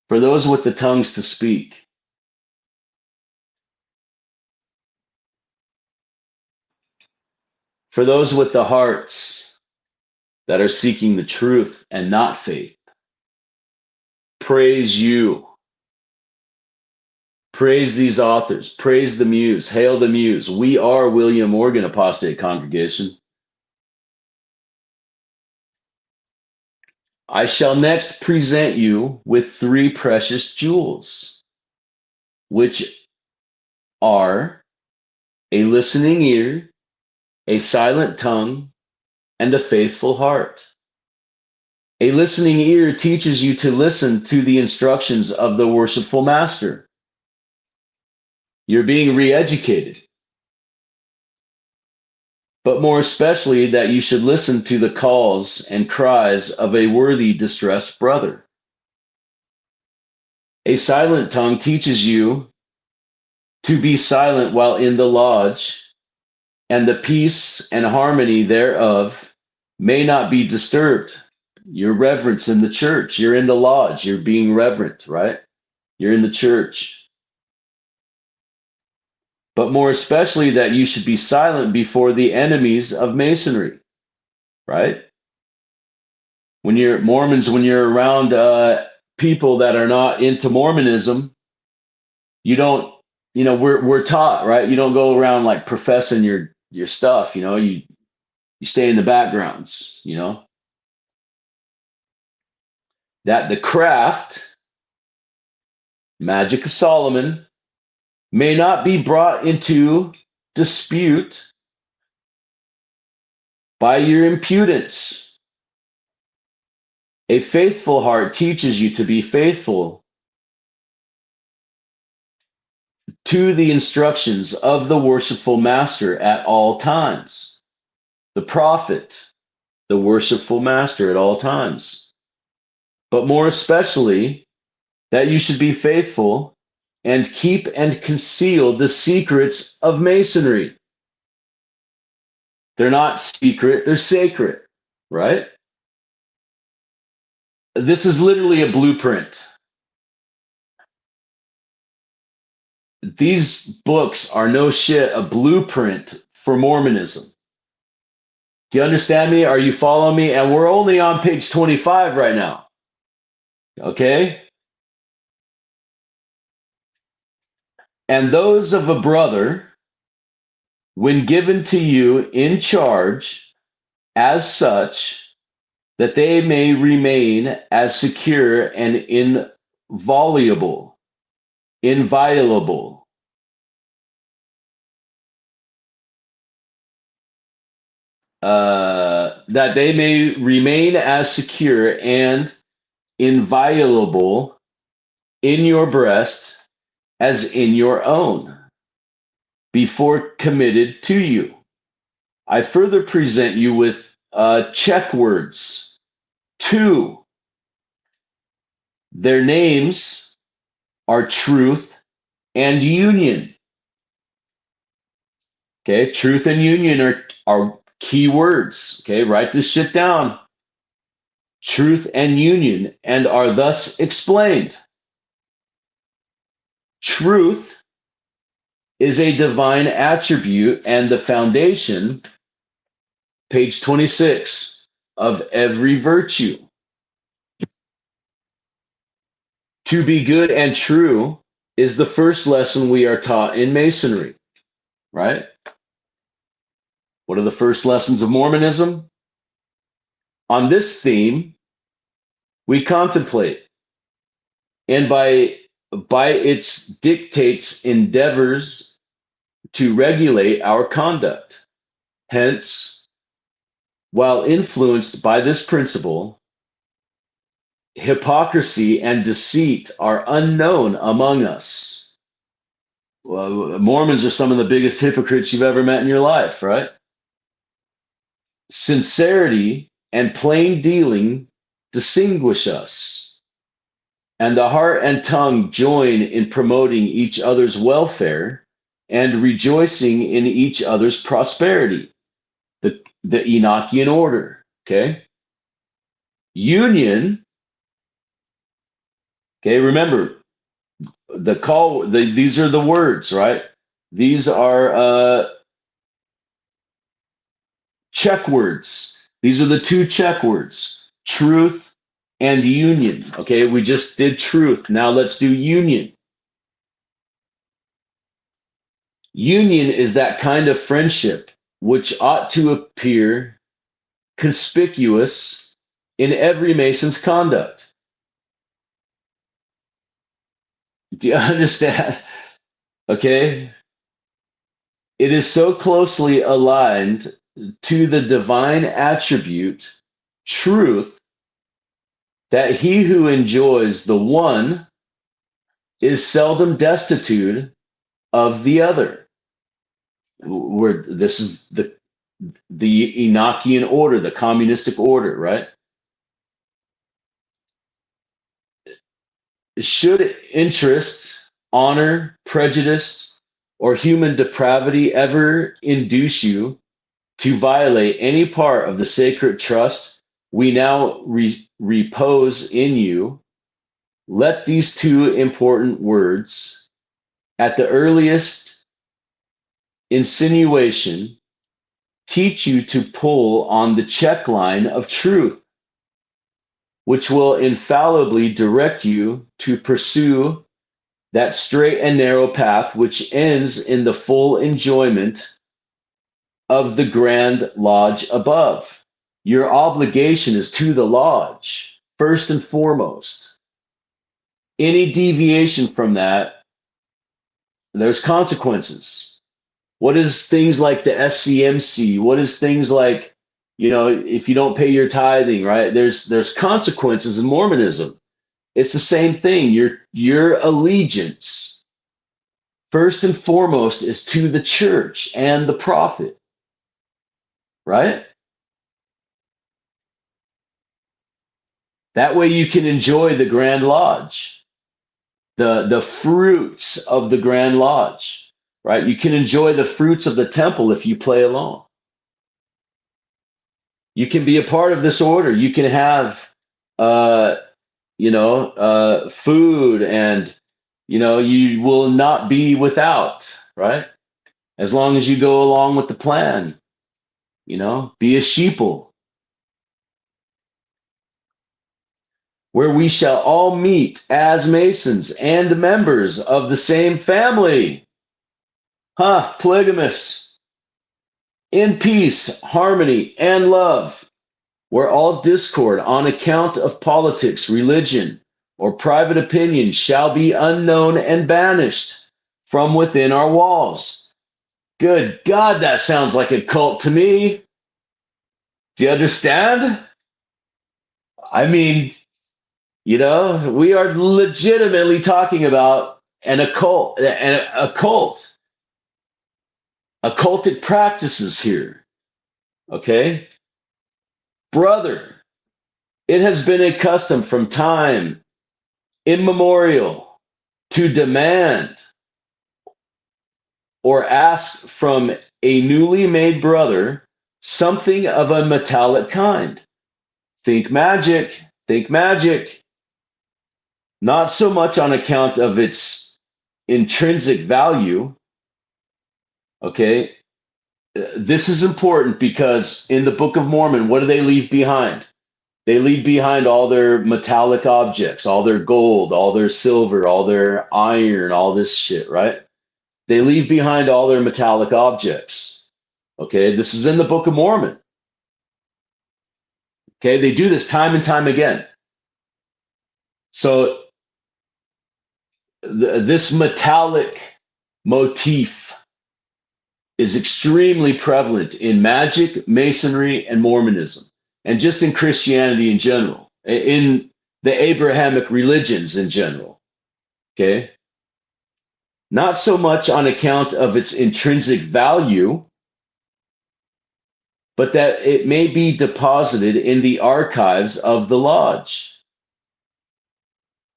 for those with the tongues to speak. For those with the hearts that are seeking the truth and not faith. Praise you. Praise these authors. Praise the muse. Hail the muse. We are William Morgan Apostate Congregation. I shall next present you with 3 precious jewels, which are a listening ear, a silent tongue, and a faithful heart. A listening ear teaches you to listen to the instructions of the worshipful master. You're being re-educated. But more especially that you should listen to the calls and cries of a worthy distressed brother. A silent tongue teaches you to be silent while in the lodge, and the peace and harmony thereof may not be disturbed. Your reverence in the church. You're in the lodge. You're being reverent, right? You're in the church. But more especially that you should be silent before the enemies of Masonry, right? When you're Mormons, when you're around people that are not into Mormonism, you don't, we're taught, right? You don't go around like professing your stuff, you stay in the backgrounds, that the craft, magic of Solomon, may not be brought into dispute by your impudence. A faithful heart teaches you to be faithful to the instructions of the worshipful master at all times. The prophet, the worshipful master at all times. But more especially, that you should be faithful and keep and conceal the secrets of Masonry. They're not secret, they're sacred, right? This is literally a blueprint. These books are no shit a blueprint for Mormonism. Do you understand me? Are you following me? And we're only on page 25 right now. Okay? And those of a brother, when given to you in charge as such, that they may remain as secure and inviolable, that they may remain as secure and inviolable in your breast as in your own, before committed to you. I further present you with check words 2, their names are truth and union. Okay, truth and union are key words. Okay, write this shit down. Truth and union, and are thus explained. Truth is a divine attribute and the foundation, page 26, of every virtue. To be good and true is the first lesson we are taught in Masonry, right? What are the first lessons of Mormonism? On this theme, we contemplate, and by its dictates endeavors to regulate our conduct. Hence, while influenced by this principle, hypocrisy and deceit are unknown among us. Well, Mormons are some of the biggest hypocrites you've ever met in your life, right? Sincerity and plain dealing distinguish us, and the heart and tongue join in promoting each other's welfare and rejoicing in each other's prosperity. The Enochian order, okay? Union, okay, remember, these are the words, right? These are check words. These are the 2 check words, truth and union. Okay, we just did truth. Now let's do union. Union is that kind of friendship which ought to appear conspicuous in every Mason's conduct. Do you understand? Okay. It is so closely aligned to the divine attribute, truth, that he who enjoys the one is seldom destitute of the other. Where this is the Enochian order, the communistic order, right? Should interest, honor, prejudice, or human depravity ever induce you to violate any part of the sacred trust we now repose in you, let these 2 important words, at the earliest insinuation, teach you to pull on the check line of truth, which will infallibly direct you to pursue that straight and narrow path which ends in the full enjoyment of the grand lodge above. Your obligation is to the lodge, first and foremost. Any deviation from that, there's consequences. What is things like the SCMC? What is things like, if you don't pay your tithing, right? There's consequences in Mormonism. It's the same thing. Your allegiance, first and foremost, is to the church and the prophet, right? That way you can enjoy the Grand Lodge, the fruits of the Grand Lodge, right? You can enjoy the fruits of the temple if you play along. You can be a part of this order. You can have, food, and, you will not be without, right? As long as you go along with the plan, be a sheeple. Where we shall all meet as Masons and members of the same family. Polygamous. In peace, harmony, and love, where all discord on account of politics, religion, or private opinion shall be unknown and banished from within our walls. Good God, that sounds like a cult to me. Do you understand? I mean, we are legitimately talking about an occult, occultic practices here. Okay? Brother, It has been a custom from time immemorial to demand or ask from a newly made brother something of a metallic kind. Think magic, think magic. Not so much on account of its intrinsic value. Okay, this is important because in the Book of Mormon, what do they leave behind? They leave behind all their metallic objects, all their gold, all their silver, all their iron, all this shit, right? They leave behind all their metallic objects. Okay, this is in the Book of Mormon. Okay, they do this time and time again. So this metallic motif is extremely prevalent in magic, Masonry, and Mormonism, and just in Christianity in general, in the Abrahamic religions in general. Okay? Not so much on account of its intrinsic value, but that it may be deposited in the archives of the lodge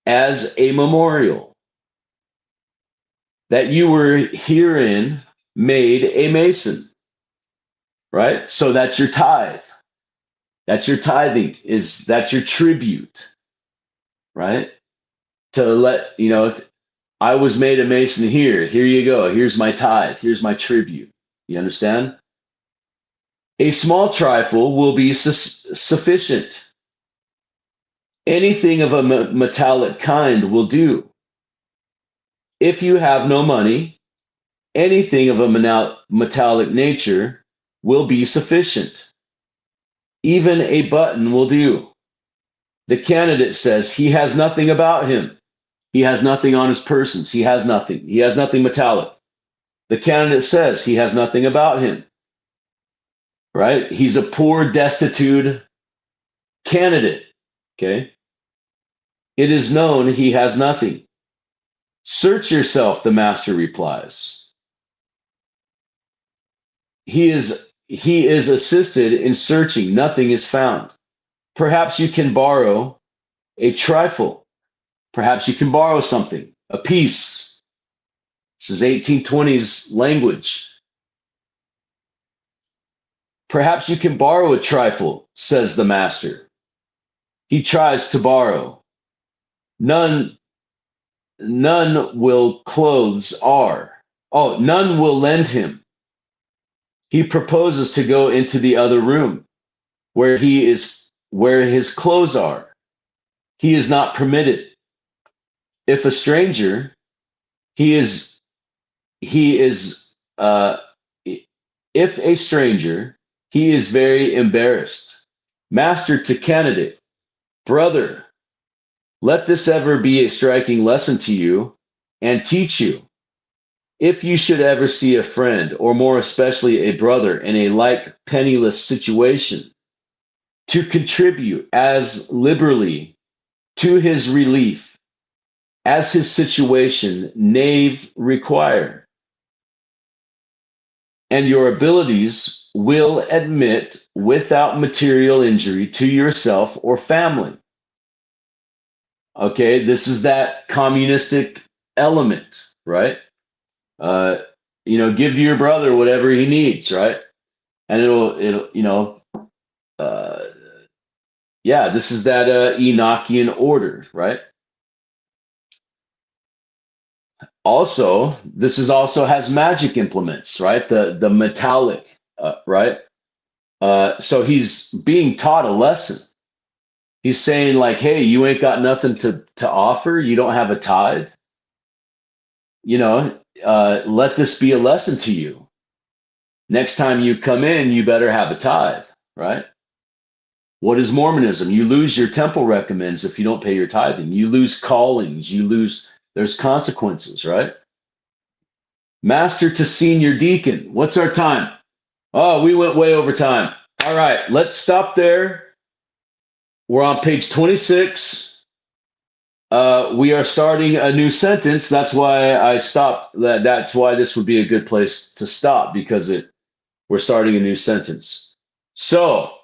as a memorial that you were herein made a Mason, right? So that's your tithe. That's your tithing, that's your tribute, right? To let, I was made a Mason here. Here you go. Here's my tithe. Here's my tribute. You understand? A small trifle will be sufficient. Anything of a metallic kind will do. If you have no money, anything of a metallic nature will be sufficient. Even a button will do. The candidate says he has nothing about him. He has nothing on his persons. He has nothing. He has nothing metallic. The candidate says he has nothing about him. Right? He's a poor, destitute candidate. Okay? It is known he has nothing. Search yourself, the master replies. He is assisted in searching. Nothing is found. Perhaps you can borrow a trifle. Perhaps you can borrow something, a piece. This is 1820s language. Perhaps you can borrow a trifle, says the master. He tries to borrow. None will clothes are. Oh, none will lend him. He proposes to go into the other room where his clothes are. He is not permitted. If a stranger, if a stranger, he is very embarrassed. Master to candidate, brother, let this ever be a striking lesson to you and teach you. If you should ever see a friend, or more especially a brother, in a like penniless situation, to contribute as liberally to his relief as his situation knave require, and your abilities will admit without material injury to yourself or family. Okay, this is that communistic element, right? Give your brother whatever he needs, right? And this is that Enochian order, right? Also, this also has magic implements, right? The metallic, right? So he's being taught a lesson. He's saying like, hey, you ain't got nothing to offer. You don't have a tithe. Let this be a lesson to you. Next time you come in, you better have a tithe, right? What is Mormonism? You lose your temple recommends if you don't pay your tithing. You lose callings. There's consequences, right? Master to senior deacon. What's our time? Oh, we went way over time. All right, let's stop there. We're on page 26. We are starting a new sentence. That's why I stopped. That's why this would be a good place to stop, because we're starting a new sentence. So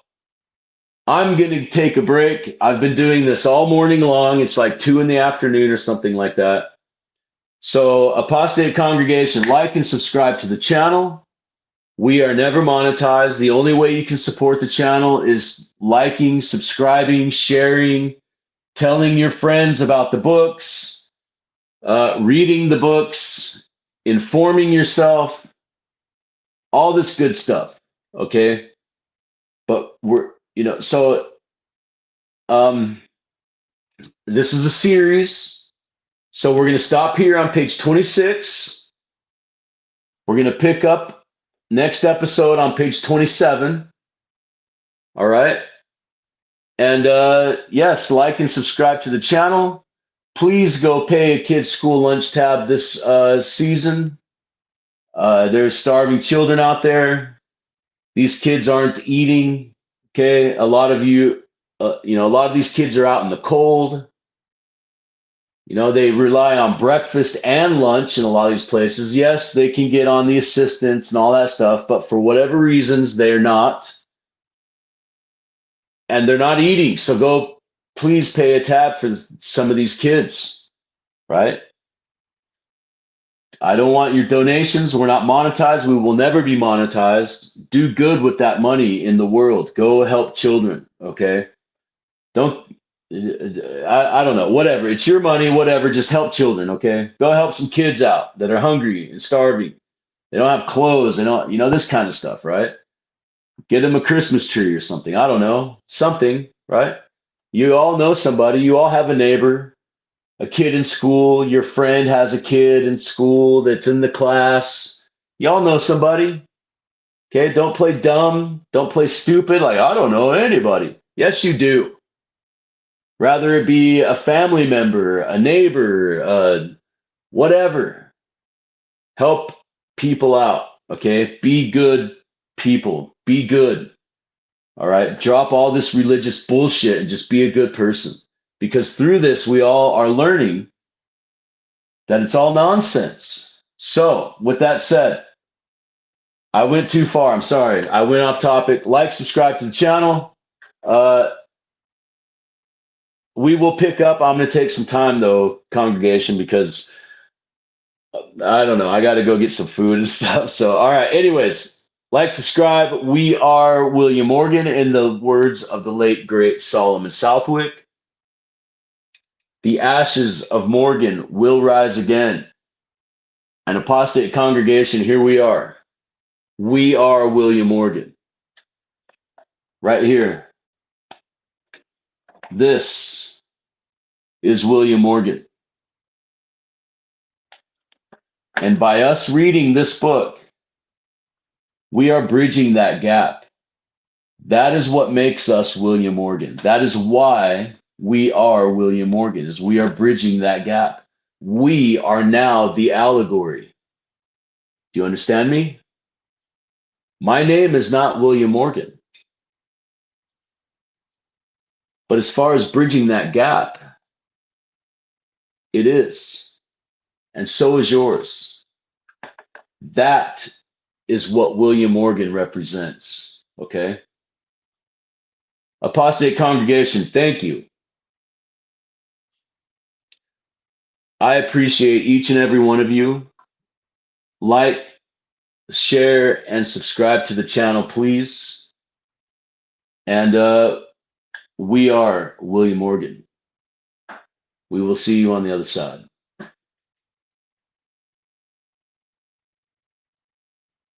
I'm going to take a break. I've been doing this all morning long. It's like 2 in the afternoon or something like that. So, Apostate Congregation, like and subscribe to the channel. We are never monetized. The only way you can support the channel is liking, subscribing, sharing, telling your friends about the books, reading the books, informing yourself, all this good stuff. Okay. But this is a series. So we're going to stop here on page 26. We're going to pick up next episode on page 27. All right. And yes, like and subscribe to the channel. Please go pay a kid's school lunch tab this season. There's starving children out there. These kids aren't eating. Okay. A lot of a lot of these kids are out in the cold. They rely on breakfast and lunch in a lot of these places. Yes, they can get on the assistance and all that stuff, but for whatever reasons, they're not. And they're not eating. So go, please pay a tab for some of these kids, right? I don't want your donations. We're not monetized. We will never be monetized. Do good with that money in the world. Go help children, okay? I don't know, whatever. It's your money, whatever. Just help children, okay? Go help some kids out that are hungry and starving. They don't have clothes. They don't, this kind of stuff, right? Get them a Christmas tree or something. I don't know. Something, right? You all know somebody. You all have a neighbor, a kid in school. Your friend has a kid in school that's in the class. Y'all know somebody. Okay? Don't play dumb. Don't play stupid. Like, I don't know anybody. Yes, you do. Rather it be a family member, a neighbor, whatever. Help people out, okay? Be good people. Be good, all right? Drop all this religious bullshit and just be a good person. Because through this, we all are learning that it's all nonsense. So, with that said, I went too far. I'm sorry. I went off topic. Like, subscribe to the channel. We will pick up. I'm going to take some time, though, congregation, because I don't know. I got to go get some food and stuff. So, all right. Anyways, like, subscribe. We are William Morgan, in the words of the late, great Solomon Southwick. The ashes of Morgan will rise again. An apostate congregation, here we are. We are William Morgan. Right here. This is William Morgan. And by us reading this book, we are bridging that gap. That is what makes us William Morgan. That is why we are William Morgan, is we are bridging that gap. We are now the allegory. Do you understand me? My name is not William Morgan. But as far as bridging that gap, it is. And so is yours. That is what William Morgan represents. Okay? Apostate congregation, thank you. I appreciate each and every one of you. Like, share, and subscribe to the channel, please. And we are William Morgan. We will see you on the other side.